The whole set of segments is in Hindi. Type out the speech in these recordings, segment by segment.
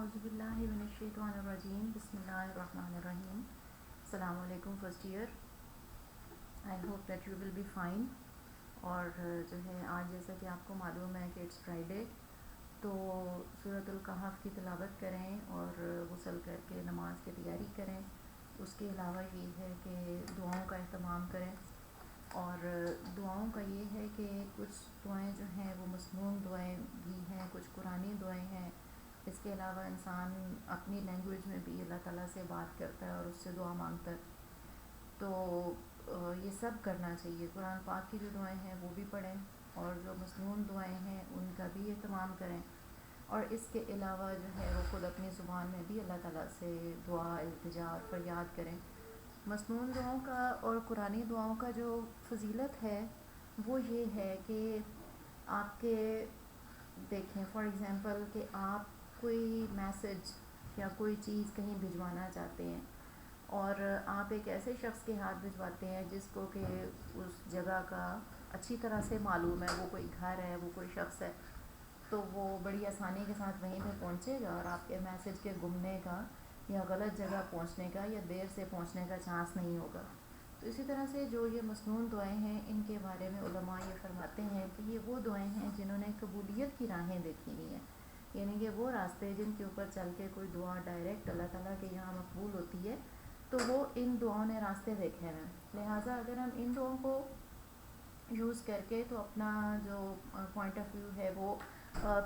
औज़ुबिल्लाहिमिनश्शैतानिर्रजीम बिस्मिल्लाहिर्रहमानिर्रहीम। अस्सलाम वालेकुम first year. I hope that you will be fine. और जो है आज जैसा कि आपको मालूम है कि इट्स फ्राइडे, तो सूरतुल कहफ की तिलावत करें और गुस्ल करके नमाज की तैयारी करें। उसके अलावा ये है कि दुआओं का अहतमाम करें। और दुआओं का ये है कि कुछ दुआएं जो हैं वो मसनून दुआएं भी हैं, कुछ कुरानी दुआएं हैं। इसके अलावा इंसान अपनी लैंग्वेज में भी अल्लाह ताला से बात करता है और उससे दुआ मांगता है। तो ये सब करना चाहिए। कुरान पाक की जो दुआएं हैं वो भी पढ़ें और जो मसनून दुआएं हैं उनका भी एहतमाम करें। और इसके अलावा जो है वो ख़ुद अपनी ज़ुबान में भी अल्लाह ताला से दुआ, इल्तिजा और फ़रियाद करें। मसनून दुआओं का और कुरानी दुआओं का जो फजीलत है वो ये है कि आपके देखें फॉर एग्ज़ाम्पल कि आप कोई मैसेज या कोई चीज़ कहीं भिजवाना चाहते हैं और आप एक ऐसे शख्स के हाथ भिजवाते हैं जिसको कि उस जगह का अच्छी तरह से मालूम है, वो कोई घर है, वो कोई शख्स है, तो वो बड़ी आसानी के साथ वहीं पे पहुंचेगा और आपके मैसेज के गुमने का या गलत जगह पहुंचने का या देर से पहुंचने का चांस नहीं होगा। तो इसी तरह से जो ये मसनून दुआएं हैं इनके बारे में उलमा ये फरमाते हैं कि ये वो दुआएं हैं जिन्होंने कबूलियत की राहें देखी हुई हैं, यानी कि वो रास्ते जिनके ऊपर चल के कोई दुआ डायरेक्ट अल्लाह ताला के यहाँ मकबूल होती है, तो वो इन दुआओं ने रास्ते देखे हैं। लिहाजा अगर हम इन दुआओं को यूज़ करके तो अपना जो पॉइंट ऑफ व्यू है वो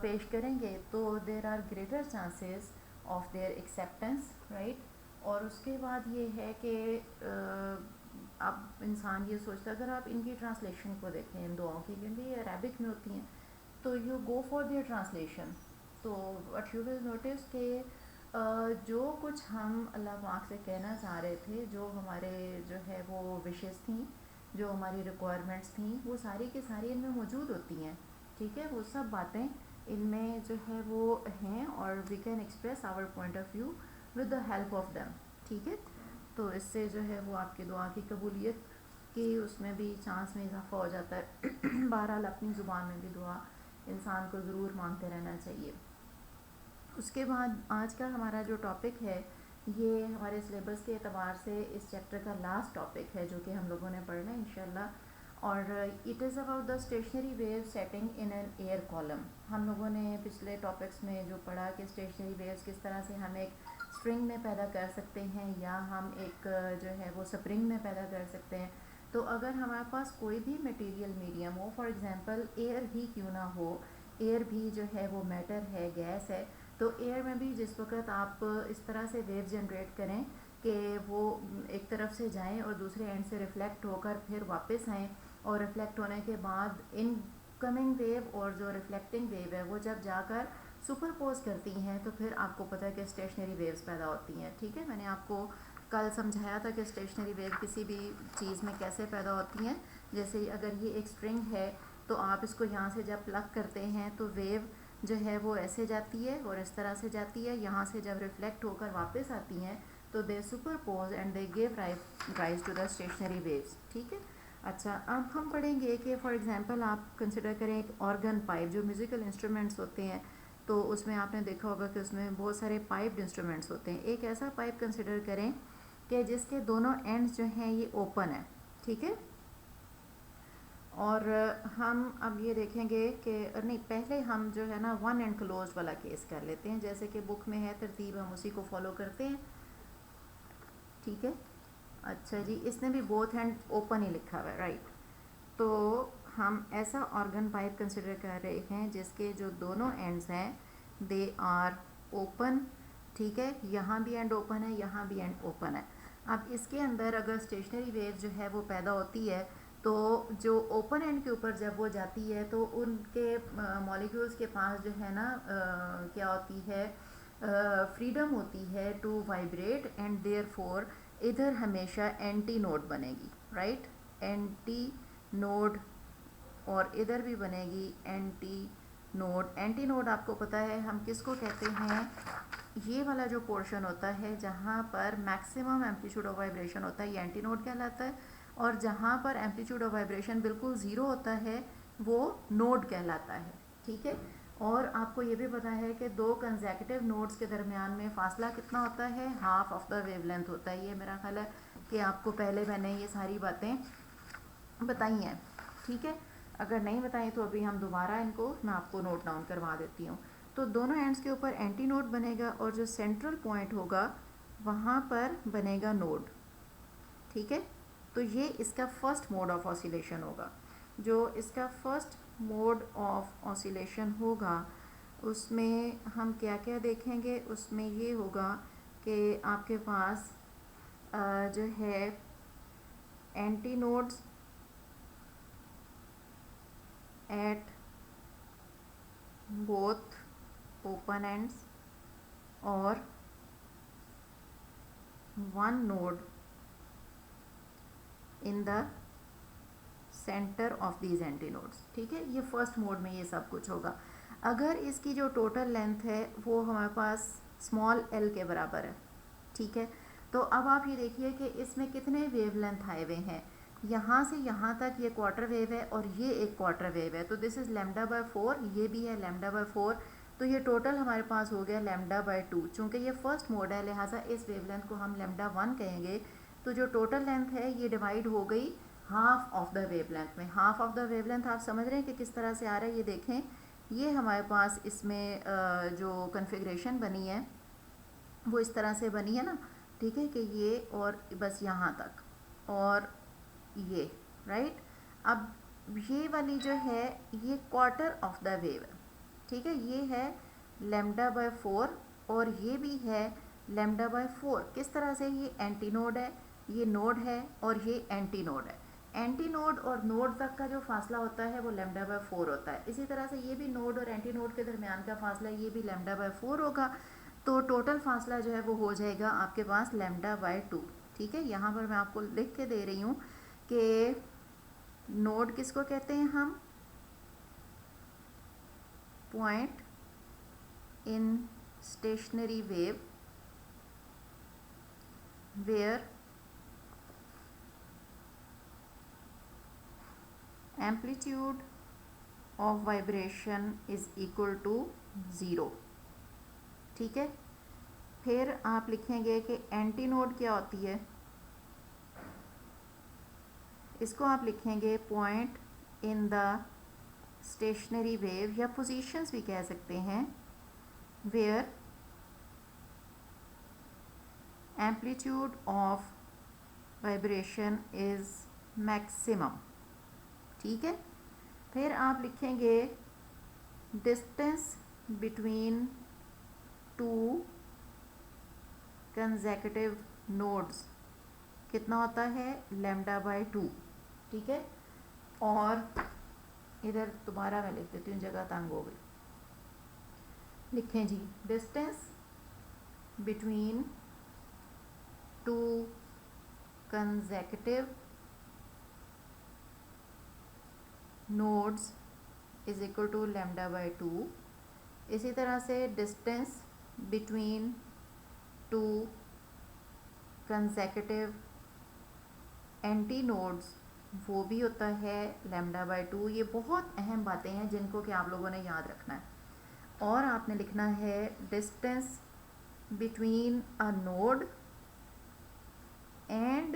पेश करेंगे तो there are greater chances of their acceptance, right. और उसके बाद ये है कि अब इंसान ये सोचता है, अगर आप इनकी ट्रांसलेशन को देखें इन दुआओं की, क्योंकि ये अरबिक में होती हैं, तो you go for their translation, तो व्हाट यू विल नोटिस कि जो कुछ हम अल्लाह पाक से कहना चाह रहे थे, जो हमारे जो है वो विशेस थी, जो हमारी रिक्वायरमेंट्स थी, वो सारी की सारी इनमें मौजूद होती हैं। ठीक है, वो सब बातें इनमें जो है वो हैं और we can express our point of view with the help of them. ठीक है, तो इससे जो है वो आपकी दुआ की कबूलियत की उसमें भी चांस में इजाफा हो जाता है। बहरहाल अपनी ज़ुबान में भी दुआ इंसान को ज़रूर मांगते रहना चाहिए। उसके बाद आज का हमारा जो टॉपिक है ये हमारे सिलेबस के एतबार से इस चैप्टर का लास्ट टॉपिक है जो कि हम लोगों ने पढ़ना है इंशाल्लाह। और it is about the stationary wave setting in an air column. हम लोगों ने पिछले टॉपिक्स में जो पढ़ा कि स्टेशनरी वेव्स किस तरह से हम एक स्ट्रिंग में पैदा कर सकते हैं या हम एक जो है वो स्प्रिंग में पैदा कर सकते हैं। तो अगर हमारे पास कोई भी मटेरियल मीडियम हो, फॉर एग्जांपल एयर ही क्यों ना हो, एयर भी जो है वो मैटर है, गैस है, तो एयर में भी जिस वक्त आप इस तरह से वेव जनरेट करें कि वो एक तरफ से जाएं और दूसरे एंड से रिफ़्लेक्ट होकर फिर वापस आएँ, और रिफ़्लेक्ट होने के बाद इनकमिंग वेव और जो रिफ़्लेक्टिंग वेव है वो जब जाकर सुपरपोज करती हैं तो फिर आपको पता है कि स्टेशनरी वेव्स पैदा होती हैं। ठीक है, मैंने आपको कल समझाया था कि स्टेशनरी वेव किसी भी चीज़ में कैसे पैदा होती हैं। जैसे अगर ये एक स्ट्रिंग है तो आप इसको यहाँ से जब प्लग करते हैं तो वेव जो है वो ऐसे जाती है और इस तरह से जाती है, यहाँ से जब रिफ़्लेक्ट होकर वापस आती हैं तो they superpose and they give rise to the stationary waves. ठीक है, अच्छा अब हम पढ़ेंगे कि फॉर एग्जांपल आप कंसिडर करें एक ऑर्गन पाइप, जो म्यूज़िकल इंस्ट्रूमेंट्स होते हैं, तो उसमें आपने देखा होगा कि उसमें बहुत सारे पाइप्ड इंस्ट्रूमेंट्स होते हैं। एक ऐसा पाइप कंसिडर करें कि जिसके दोनों एंड्स जो हैं ये ओपन है। ठीक है, और हम अब ये देखेंगे कि नहीं, पहले हम जो है ना वन एंड क्लोज वाला केस कर लेते हैं, जैसे कि बुक में है तरतीब, हम उसी को फॉलो करते हैं। ठीक है, अच्छा जी, इसने भी बोथ हैंड ओपन ही लिखा हुआ है, राइट। तो हम ऐसा ऑर्गन पाइप कंसिडर कर रहे हैं जिसके जो दोनों एंड्स हैं दे आर ओपन। ठीक है, यहाँ भी एंड ओपन है, यहाँ भी एंड ओपन है। अब इसके अंदर अगर स्टेशनरी वेव जो है वो पैदा होती है तो जो ओपन एंड के ऊपर जब वो जाती है तो उनके मॉलिक्यूल्स के पास जो है ना क्या होती है, फ्रीडम होती है टू वाइब्रेट, एंड देयरफॉर इधर हमेशा एंटी नोड बनेगी, राइट, एंटी नोड, और इधर भी बनेगी एंटी नोड। एंटी नोड आपको पता है हम किसको कहते हैं, ये वाला जो पोर्शन होता है जहाँ पर मैक्सिमम एम्पलीट्यूड ऑफ वाइब्रेशन होता है ये एंटी नोड कहलाता है, और जहाँ पर एम्पलीट्यूड ऑफ वाइब्रेशन बिल्कुल ज़ीरो होता है वो नोड कहलाता है। ठीक है, और आपको ये भी पता है कि दो कंसेक्यूटिव नोड्स के दरमियान में फ़ासला कितना होता है, हाफ ऑफ द वेवलेंथ होता है। ये मेरा ख्याल है कि आपको पहले मैंने ये सारी बातें बताई हैं, ठीक है। अगर नहीं बताई तो अभी हम दोबारा इनको मैं आपको नोट डाउन करवा देती हूँ। तो दोनों एंड्स के ऊपर एंटी नोड बनेगा और जो सेंट्रल पॉइंट होगा वहाँ पर बनेगा नोड, ठीक है। तो ये इसका फर्स्ट मोड ऑफ ऑसिलेशन होगा। जो इसका फर्स्ट मोड ऑफ ऑसिलेशन होगा उसमें हम क्या क्या देखेंगे, उसमें ये होगा कि आपके पास जो है anti nodes at both open ends और one node in the centre of these anti nodes, ठीक है। ये फर्स्ट मोड में ये सब कुछ होगा। अगर इसकी जो टोटल लेंथ है वो हमारे पास स्मॉल एल के बराबर है, ठीक है। तो अब आप ये देखिए कि इसमें कितने वेव लेंथ आए हुए हैं। यहाँ से यहाँ तक ये क्वार्टर वेव है और ये एक क्वार्टर वेव है, तो दिस इज़ लैम्डा बाय 4, ये भी है लैम्डा बाय 4। तो ये टोटल हमारे पास हो गया लैम्डा बाय 2। चूँकि ये फर्स्ट मोड है लिहाजा इस वेवलेंथ को हम लैम्डा 1 कहेंगे। तो जो टोटल लेंथ है ये डिवाइड हो गई हाफ ऑफ द वेवलेंथ में। हाफ ऑफ द वेवलेंथ आप समझ रहे हैं कि किस तरह से आ रहा है, ये देखें। ये हमारे पास इसमें जो कन्फिग्रेशन बनी है वो इस तरह से बनी है ना, ठीक है, कि ये और बस यहाँ तक और ये, राइट। अब ये वाली जो है ये क्वार्टर ऑफ द वेव है, ठीक है। ये है लैम्डा बाय 4 और ये भी है लैम्डा बाय 4। किस तरह से, ये एंटी नोड है, ये नोड है और ये एंटी नोड है। एंटी नोड और नोड तक का जो फासला होता है वो लैम्डा बाय 4 होता है। इसी तरह से ये भी नोड और एंटी नोड के दरमियान का फासला ये भी लैम्डा बाय 4 होगा। तो टोटल फासला जो है वो हो जाएगा आपके पास लैम्डा बाय 2, ठीक है। यहाँ पर मैं आपको लिख के दे रही हूँ कि नोड किसको कहते हैं हम, point in stationary wave where amplitude of vibration is equal to 0, ठीक है। फिर आप लिखेंगे कि एंटी नोड क्या होती है, इसको आप लिखेंगे point in the stationary wave या पोजीशंस भी कह सकते हैं, where amplitude of vibration is maximum, ठीक है। फिर आप लिखेंगे distance between two consecutive nodes कितना होता है, लैम्डा बाय 2, ठीक है। और इधर दोबारा मैं लिख देती हूँ, जगह तंग हो गई। लिखें जी, distance between two consecutive nodes is equal to lambda by 2। इसी तरह से distance between two consecutive anti nodes वो भी होता है लैम्डा बाय 2। ये बहुत अहम बातें हैं जिनको कि आप लोगों ने याद रखना है। और आपने लिखना है distance between a node and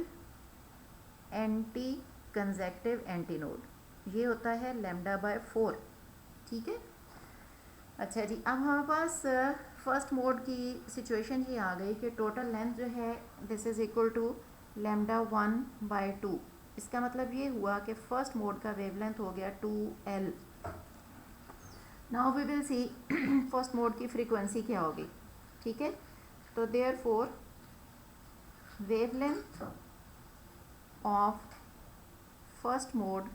anti consecutive anti node, ये होता है लैम्डा बाय 4, ठीक है। अच्छा जी, अब हमारे पास फर्स्ट मोड की सिचुएशन ये आ गई कि टोटल लेंथ जो है this is equal to lambda 1 by 2। इसका मतलब ये हुआ कि फर्स्ट मोड का वेवलेंथ हो गया 2L। Now we will see first mode की फ्रीक्वेंसी क्या होगी, ठीक है। तो therefore wavelength of first mode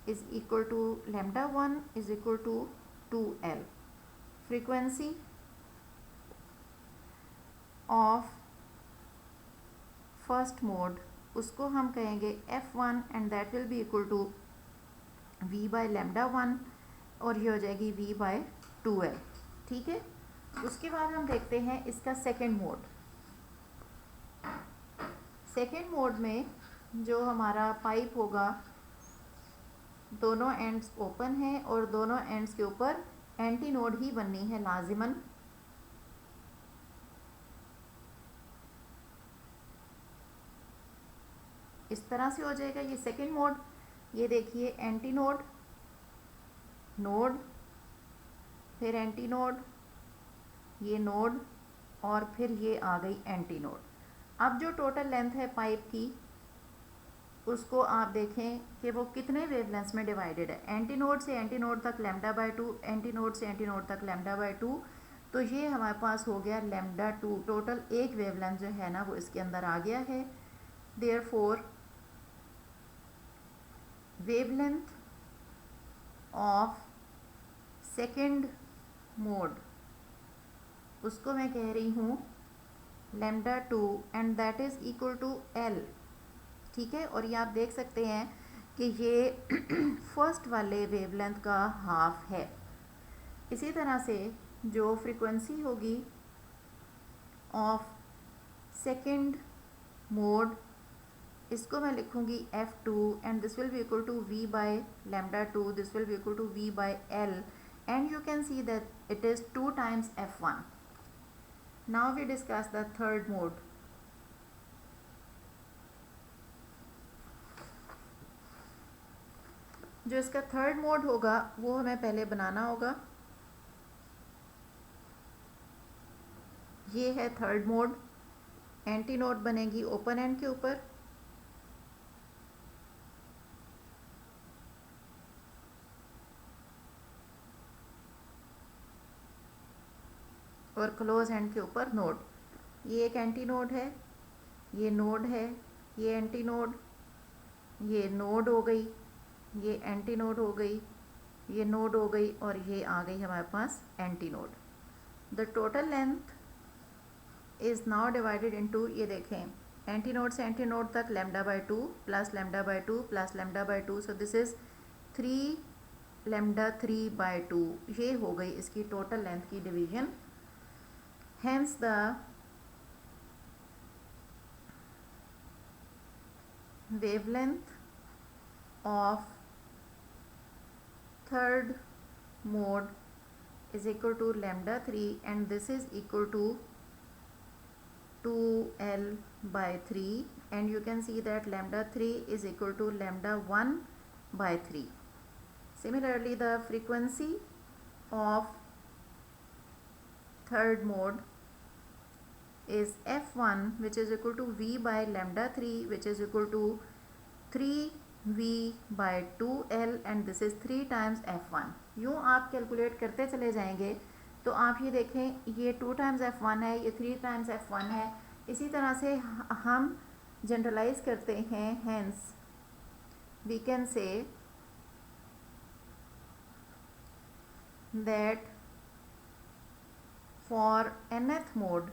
is equal to lambda 1 is equal to 2L. Frequency of first mode उसको हम कहेंगे F1 and that will be equal to V by lambda 1 और ये हो जाएगी V by 2L, ठीक है। उसके बाद हम देखते हैं इसका सेकेंड मोड। सेकेंड मोड में जो हमारा पाइप होगा दोनों एंड्स ओपन हैं और दोनों एंड्स के ऊपर एंटी नोड ही बननी है लाजिमन। इस तरह से हो जाएगा ये सेकंड मोड। ये देखिए एंटी नोड, नोड, फिर एंटी नोड, ये नोड, और फिर ये आ गई एंटी नोड। अब जो टोटल लेंथ है पाइप की उसको आप देखें कि वो कितने वेवलेंथ्स में डिवाइडेड है। एंटी नोड से एंटी नोड तक λ/2, एंटी नोड से एंटी नोड तक λ/2, तो ये हमारे पास हो गया λ2। टोटल एक वेवलेंथ जो है ना वो इसके अंदर आ गया है। Therefore wavelength of second mode उसको मैं कह रही हूँ λ2 and that is equal to L। ठीक है, और ये आप देख सकते हैं कि ये फर्स्ट वाले वेवलेंथ का हाफ है। इसी तरह से जो फ्रीक्वेंसी होगी ऑफ सेकंड मोड इसको मैं लिखूंगी f2 and this will be equal to v by λ2, this will be equal to v by L, and you can see that it is 2 times f1। Now we discuss the third mode. जो इसका थर्ड मोड होगा वो हमें पहले बनाना होगा। ये है थर्ड मोड। एंटी नोड बनेगी ओपन एंड के ऊपर, और क्लोज एंड के ऊपर नोड। ये एक एंटी नोड है, ये नोड है, ये एंटी नोड, ये नोड हो गई, ये एंटी नोड हो गई, ये नोड हो गई, और ये आ गई हमारे पास anti node. The total length is now divided into, ये देखें एंटी नोड से एंटी नोड तक λ/2 plus λ/2 plus λ/2, so this is 3 λ3/2। ये हो गई इसकी टोटल लेंथ की division. Hence the wavelength of third mode is equal to λ3 and this is equal to 2L by 3, and you can see that λ3 is equal to λ1 by 3. Similarly, the frequency of third mode is f1 which is equal to v by λ3 which is equal to 3v by 2L, and this is 3 times f1। यूँ आप कैलकुलेट करते चले जाएंगे तो आप ये देखें ये 2 times f1 है, ये 3 times f1 है। इसी तरह से हम जनरलाइज करते हैं। Hence we can say that for nth mode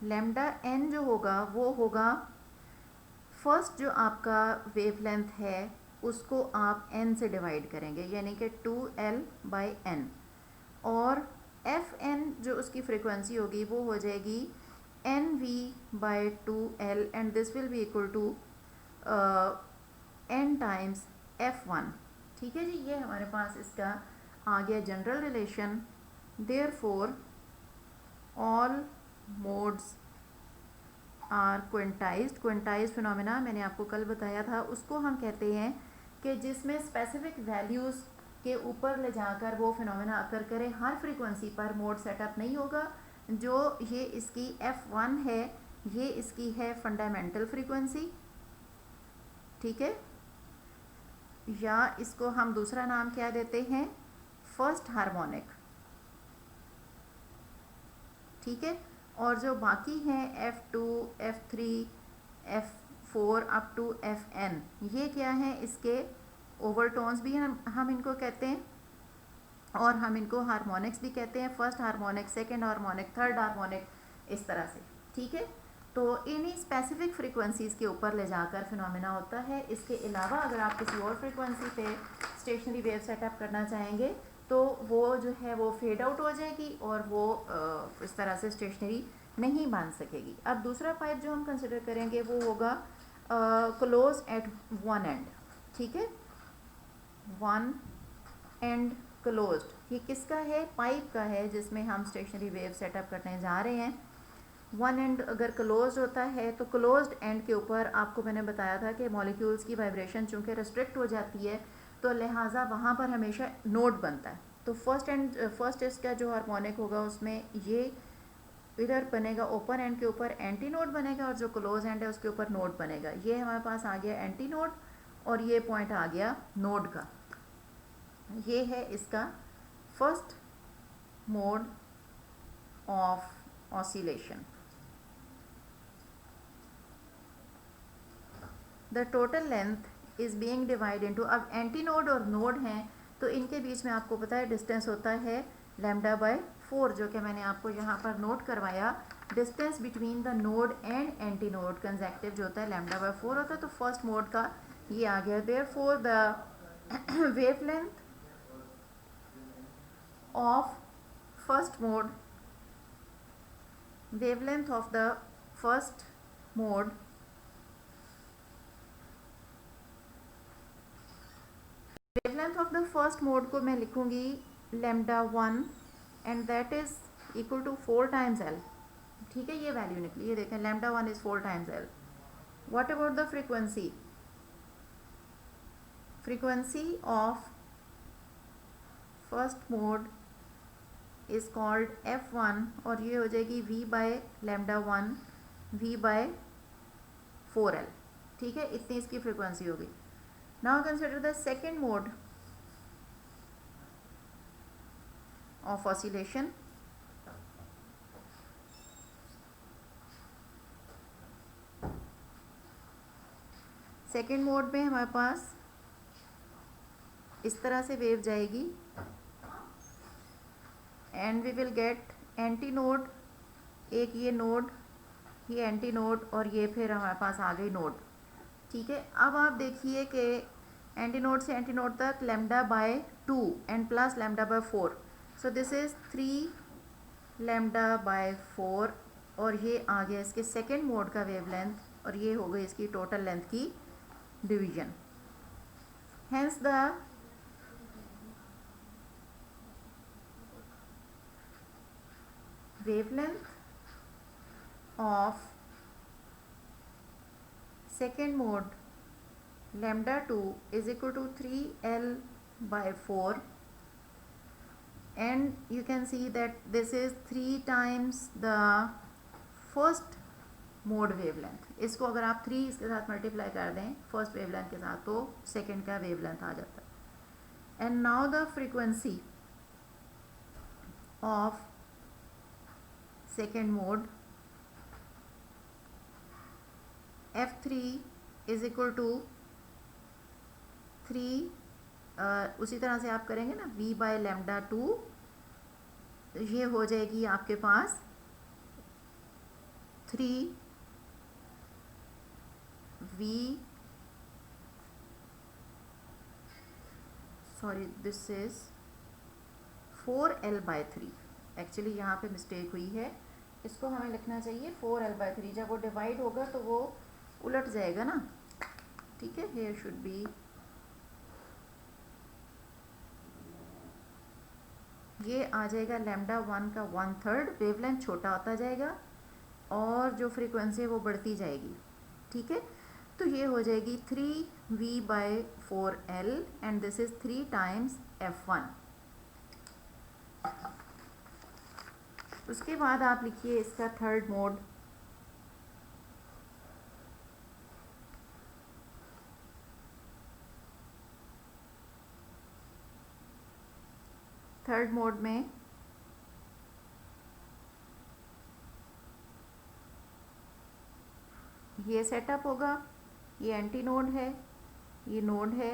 λn जो होगा वो होगा फर्स्ट जो आपका वेवलेंथ है उसको आप n से डिवाइड करेंगे, यानी कि 2L by n, और fn जो उसकी फ्रीक्वेंसी होगी वो हो जाएगी nv by 2L, and this will be equal to n times f1। ठीक है जी, ये हमारे पास इसका आ गया general relation. Therefore all modes are quantized. Quantized phenomena मैंने आपको कल बताया था, उसको हम कहते हैं कि जिसमें स्पेसिफिक वैल्यूज़ के ऊपर ले जाकर वो फिनोमेना अकर करे। हर फ्रीक्वेंसी पर मोड सेटअप नहीं होगा। जो ये इसकी f1 है ये इसकी है फंडामेंटल फ्रीक्वेंसी, ठीक है, या इसको हम दूसरा नाम क्या देते हैं, फर्स्ट हार्मोनिक। ठीक है, और जो बाकी हैं f2, f3, f4 up to fn, ये क्या हैं, इसके ओवरटोन्स भी हम इनको कहते हैं, और हम इनको हार्मोनिक्स भी कहते हैं। First harmonic, second harmonic, third harmonic, इस तरह से। ठीक है, तो इन्हीं स्पेसिफिक फ्रीक्वेंसीज़ के ऊपर ले जाकर फिनोमेना होता है। इसके अलावा अगर आप किसी और फ्रीक्वेंसी पे स्टेशनरी वेव सेटअप करना चाहेंगे तो वो जो है वो फेड आउट हो जाएगी और वो इस तरह से स्टेशनरी नहीं बन सकेगी। अब दूसरा पाइप जो हम कंसिडर करेंगे वो होगा क्लोज एट वन एंड, ठीक है, वन एंड क्लोज्ड। ये किसका है? पाइप का है जिसमें हम स्टेशनरी वेव सेटअप करने जा रहे हैं। वन एंड अगर क्लोज्ड होता है तो क्लोज्ड एंड के ऊपर आपको मैंने बताया था कि मॉलिक्यूल्स की वाइब्रेशन चूँकि रिस्ट्रिक्ट हो जाती है तो लिहाजा वहाँ पर हमेशा नोड बनता है। तो फर्स्ट इसका जो हार्मोनिक होगा उसमें ये इधर बनेगा ओपन एंड के ऊपर एंटी नोड बनेगा, और जो क्लोज एंड है उसके ऊपर नोड बनेगा। ये हमारे पास आ गया एंटी नोड और ये पॉइंट आ गया नोड का। ये है इसका first mode of oscillation. The total length is being divide into, अब एंटी नोड और नोड हैं तो इनके बीच में आपको पता है डिस्टेंस होता है लैम्डा बाय 4, जो कि मैंने आपको यहाँ पर नोट करवाया। Distance between the node and anti node conjunctive जो होता है लैम्डा बाय 4 होता है। तो फर्स्ट मोड का ये आ गया। Therefore the wavelength of first mode, wavelength of the first mode wavelength of the first mode को मैं लिखूंगी lambda 1 and that is equal to 4 times L, ठीक है। ये वैल्यू निकली, ये देखें lambda 1 is 4 times L. What about the frequency? Frequency of first mode is called F1 और ये हो जाएगी V by lambda 1 V by 4L, ठीक है। इतनी इसकी फ्रिक्वेंसी होगी। Now consider the second mode of oscillation. Second mode में हमारे पास इस तरह से वेव जाएगी and we will get anti node, एक ये नोड, ये एंटी नोड और ये फिर हमारे पास आ गई नोड, ठीक है। अब आप देखिए कि एंटी नोड से एंटी नोड तक lambda by 2 and plus lambda by 4, so this is 3 lambda by 4 और ये आ गया इसके सेकेंड मोड का वेवलेंथ और ये हो गई इसकी टोटल लेंथ की division. Hence the wavelength of second mode lambda 2 is equal to 3L by 4 and you can see that this is 3 times the first mode wavelength. इसको अगर आप 3 इसके साथ मल्टीप्लाई कर दें फर्स्ट वेवलेंथ के साथ तो सेकेंड का वेवलेंथ आ जाता है। And now the frequency of second mode F3 is equal to 3 उसी तरह से आप करेंगे ना V बाय लैम्डा 2, ये हो जाएगी आपके पास 3 V, sorry this is 4L by 3। Actually यहाँ पे मिस्टेक हुई है, इसको हमें लिखना चाहिए 4L बाय 3। जब वो डिवाइड होगा तो वो उलट जाएगा ना, ठीक है। हेयर शुड बी, ये आ जाएगा लैम्डा 1 का 1/3, वेवलेंथ छोटा होता जाएगा और जो फ्रीक्वेंसी है वो बढ़ती जाएगी, ठीक है। तो ये हो जाएगी 3V by 4L and this is 3 times F1। उसके बाद आप लिखिए इसका थर्ड मोड। थर्ड मोड में ये सेटअप होगा, ये एंटी नोड है, ये नोड है,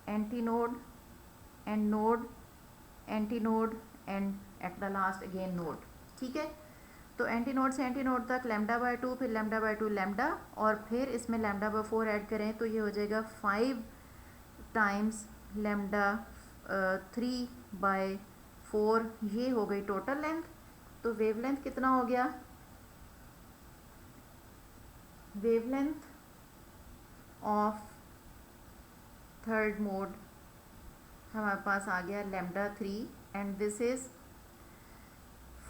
anti node and node, anti node and at the last again node, ठीक है। तो एंटी नोड से एंटी नोड तक लैम्डा बाय 2, फिर लैम्डा बाय 2 लैम्डा और फिर इसमें लैम्डा बाय 4 ऐड करें तो ये हो जाएगा 5 टाइम्स लैम्डा 3 बाय 4, ये हो गई टोटल लेंथ। तो वेवलेंथ कितना हो गया? वेवलेंथ ऑफ थर्ड मोड हमारे पास आ गया lambda 3 and this is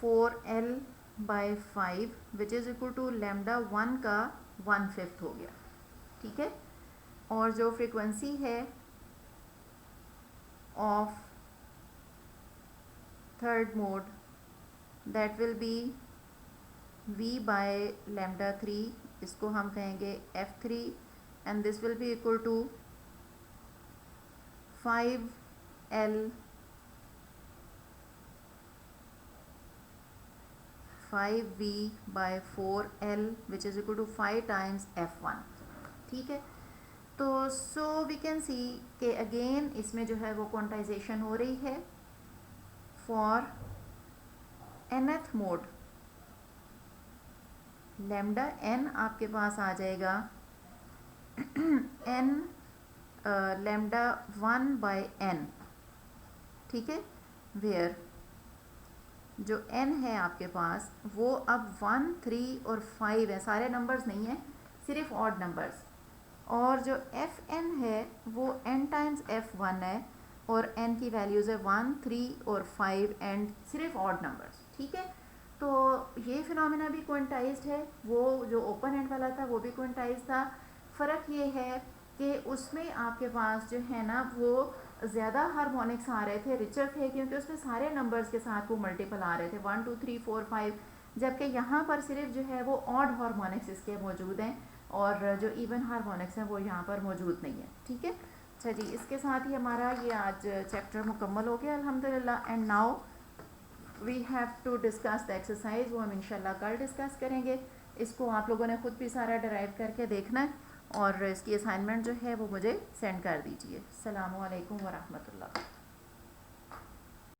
4l/5 which is equal to lambda 1 का 1/5 हो गया, ठीक है। और जो फ्रीक्वेंसी है of third mode that will be v/λ3, इसको हम कहेंगे f3 and this will be equal to 5v/4l which is equal to 5 times f1, ठीक है। तो सो वी कैन सी कि अगेन इसमें जो है वो क्वांटाइजेशन हो रही है for nth mode. Lambda n आपके पास आ जाएगा n लैम्डा 1/n, ठीक है, वेयर जो n है आपके पास वो अब 1, 3 और 5 है, सारे नंबर्स नहीं हैं, सिर्फ ऑड नंबर्स। और जो fn है वो n टाइम्स f1 है और n की वैल्यूज़ है 1, 3 और 5 एंड सिर्फ ऑड नंबर्स, ठीक है। तो ये फिनोमेना भी क्वांटाइज्ड है, वो जो ओपन एंड वाला था वो भी क्वांटाइज्ड था। फ़र्क ये है कि उसमें आपके पास जो है ना वो ज़्यादा हार्मोनिक्स आ रहे थे, रिचर थे, क्योंकि उसमें सारे नंबर्स के साथ वो मल्टीपल आ रहे थे 1, 2, 3, 4, 5, जबकि यहाँ पर सिर्फ जो है वो ऑड हार्मोनिक्स इसके मौजूद हैं और जो इवन हार्मोनिक्स हैं वो यहाँ पर मौजूद नहीं है, ठीक है। अच्छा जी, इसके साथ ही हमारा ये आज चैप्टर मुकम्मल हो गया अल्हम्दुलिल्लाह। And now we have to discuss the exercise, वो हम इंशाल्लाह कल डिस्कस करेंगे। इसको आप लोगों ने ख़ुद भी सारा डराइव करके देखना है और इसकी असाइनमेंट जो है वो मुझे सेंड कर दीजिए। अस्सलामु अलैकुम व रहमतुल्लाह।